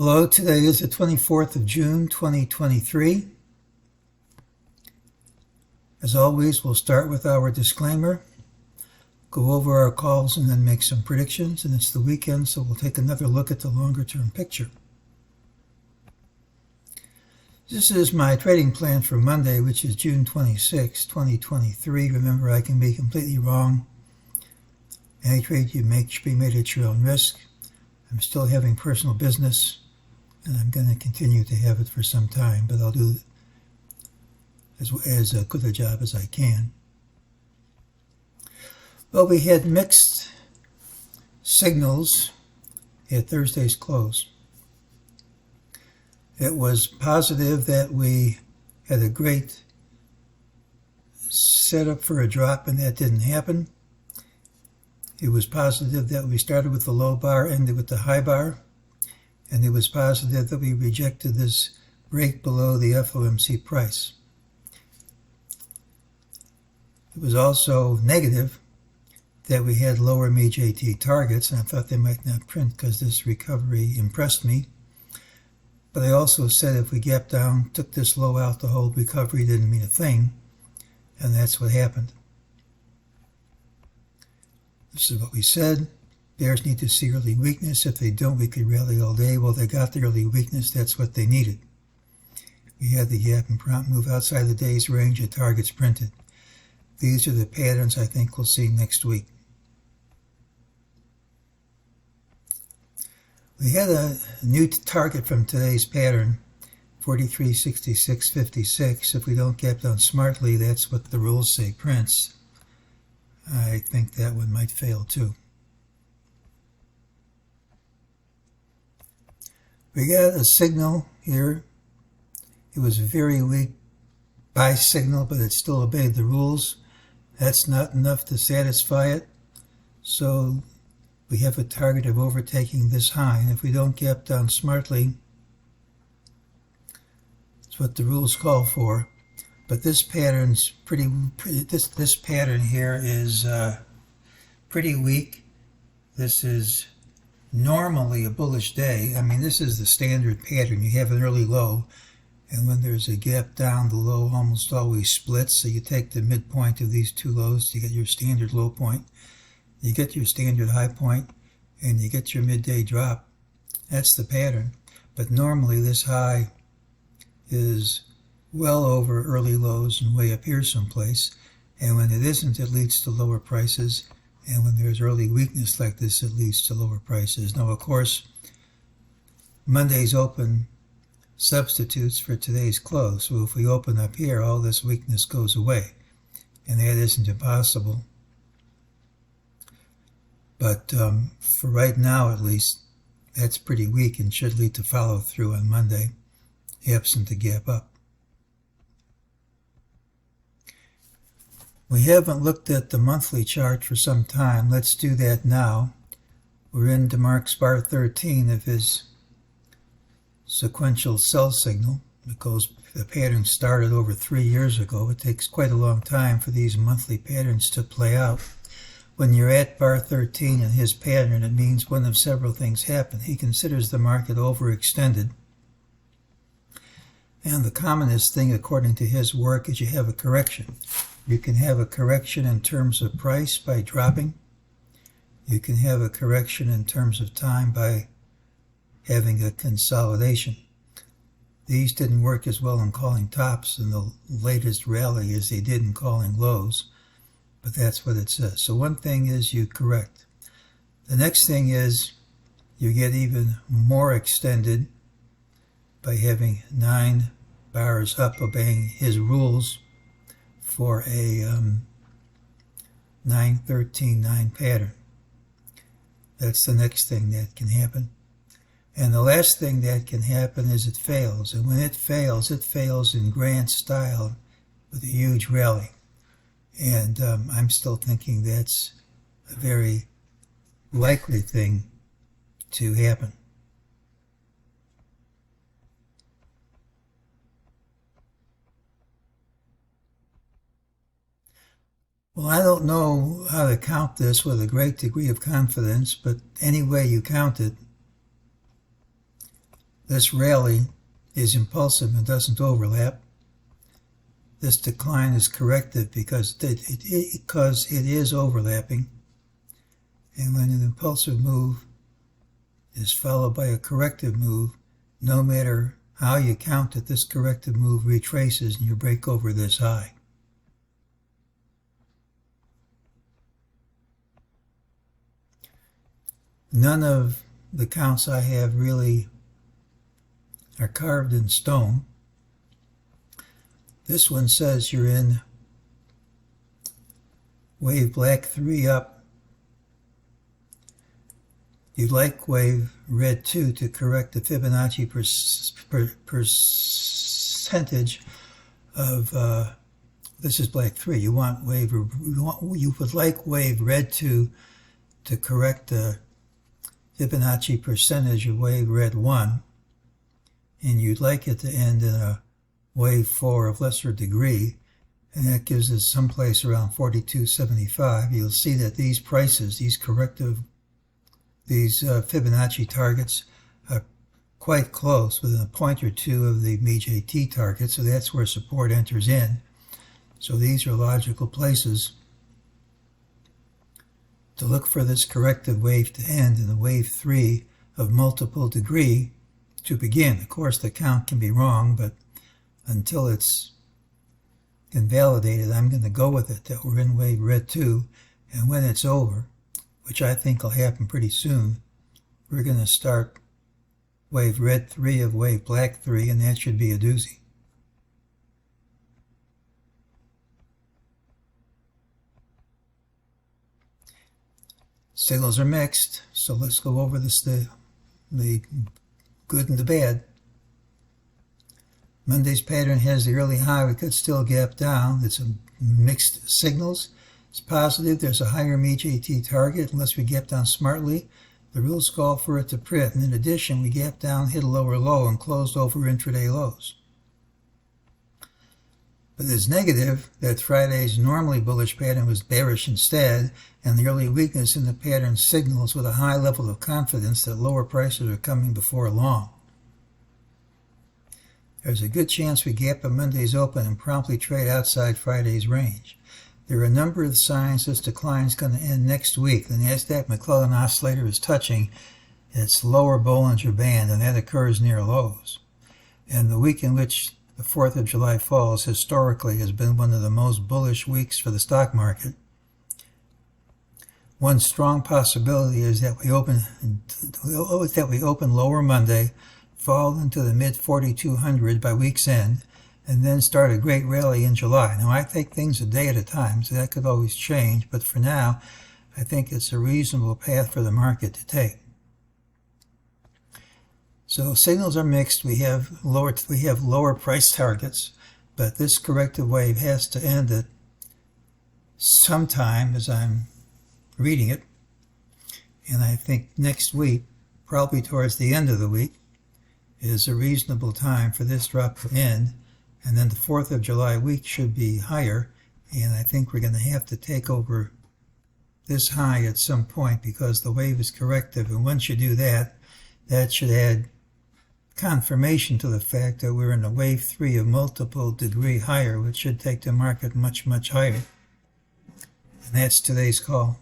Hello, today is the 24th of June, 2023. As always, we'll start with our disclaimer, go over our calls, and then make some predictions. And it's the weekend, so we'll take another look at the longer-term picture. This is my trading plan for Monday, which is June 26, 2023. Remember, I can be completely wrong. Any trade you make should be made at your own risk. I'm still having personal business, and I'm going to continue to have it for some time, but I'll do as good a job as I can. Well, we had mixed signals at Thursday's close. It was positive that we had a great setup for a drop, and that didn't happen. It was positive that we started with the low bar, ended with the high bar, and it was positive that we rejected this break below the FOMC price. It was also negative that we had lower MEJT targets, and I thought they might not print because this recovery impressed me. But I also said if we gapped down, took this low out, the whole recovery didn't mean a thing, and that's what happened. This is what we said. Bears need to see early weakness. If they don't, we could rally all day. Well, they got the early weakness. That's what they needed. We had the gap and prompt move outside the day's range of targets printed. These are the patterns I think we'll see next week. We had a new target from today's pattern, 43.6656. If we don't gap down smartly, that's what the rules say prints. I think that one might fail too. We got a signal here. It was a very weak buy signal, but it still obeyed the rules. That's not enough to satisfy it. So we have a target of overtaking this high. And if we don't gap down smartly, it's what the rules call for. But this pattern's this pattern here is pretty weak. This is normally a bullish day. I mean, this is the standard pattern. You have an early low, and when there's a gap down, the low almost always splits. So you take the midpoint of these two lows to get your standard low point. You get your standard high point, and you get your midday drop. That's the pattern. But normally this high is well over early lows and way up here someplace. And when it isn't, it leads to lower prices. And when there's early weakness like this, it leads to lower prices. Now, of course, Monday's open substitutes for today's close. So if we open up here, all this weakness goes away. And that isn't impossible. But for right now, at least, that's pretty weak and should lead to follow through on Monday, absent the gap up. We haven't looked at the monthly chart for some time. Let's do that now. We're in DeMark's bar 13 of his sequential sell signal, because the pattern started over 3 years ago. It takes quite a long time for these monthly patterns to play out. When you're at bar 13 in his pattern, it means one of several things happen. He considers the market overextended. And the commonest thing, according to his work, is you have a correction. You can have a correction in terms of price by dropping. You can have a correction in terms of time by having a consolidation. These didn't work as well in calling tops in the latest rally as they did in calling lows, but that's what it says. So one thing is you correct. The next thing is you get even more extended by having 9 bars up, obeying his rules for a 9-13-9 pattern. That's the next thing that can happen. And the last thing that can happen is it fails. And when it fails in grand style with a huge rally. And I'm still thinking that's a very likely thing to happen. Well, I don't know how to count this with a great degree of confidence, but any way you count it, This rally is impulsive and doesn't overlap. This decline is corrective because it is overlapping. And when an impulsive move is followed by a corrective move, no matter how you count it, this corrective move retraces and you break over this high. None of the counts I have really are carved in stone. This one says you're in wave black 3 up. You'd like wave red 2 to correct the Fibonacci percentage of, this is black 3. You would like wave red 2 to correct the Fibonacci percentage of wave red 1, and you'd like it to end in a wave 4 of lesser degree, and that gives us someplace around 42.75. You'll see that these prices, these Fibonacci targets are quite close, within a point or two of the MEJT target, so that's where support enters in. So these are logical places to look for this corrective wave to end in a wave 3 of multiple degree to begin. Of course, the count can be wrong, but until it's invalidated, I'm going to go with it that we're in wave red 2, and when it's over, which I think will happen pretty soon, we're going to start wave red 3 of wave black 3, and that should be a doozy. Signals are mixed, so let's go over the good and the bad. Monday's pattern has the early high. We could still gap down. It's a mixed signals. It's positive. There's a higher MEJT target unless we gap down smartly. The rules call for it to print. And in addition, we gap down, hit a lower low, and closed over intraday lows. But it's negative that Friday's normally bullish pattern was bearish instead, and the early weakness in the pattern signals with a high level of confidence that lower prices are coming before long. There's a good chance we gap at Monday's open and promptly trade outside Friday's range. There are a number of signs this decline is going to end next week. The Nasdaq McClellan oscillator is touching its lower Bollinger Band, and that occurs near lows. And the week in which the 4th of July falls historically has been one of the most bullish weeks for the stock market. One strong possibility is that we open lower Monday, fall into the mid 4,200 by week's end, and then start a great rally in July. Now, I take things a day at a time, so that could always change, but for now, I think it's a reasonable path for the market to take. So signals are mixed. We have lower price targets, but this corrective wave has to end at sometime as I'm reading it. And I think next week, probably towards the end of the week, is a reasonable time for this drop to end. And then the 4th of July week should be higher. And I think we're going to have to take over this high at some point because the wave is corrective. And once you do that, that should add confirmation to the fact that we're in a wave 3 of multiple degree higher, which should take the market much, much higher. And that's today's call.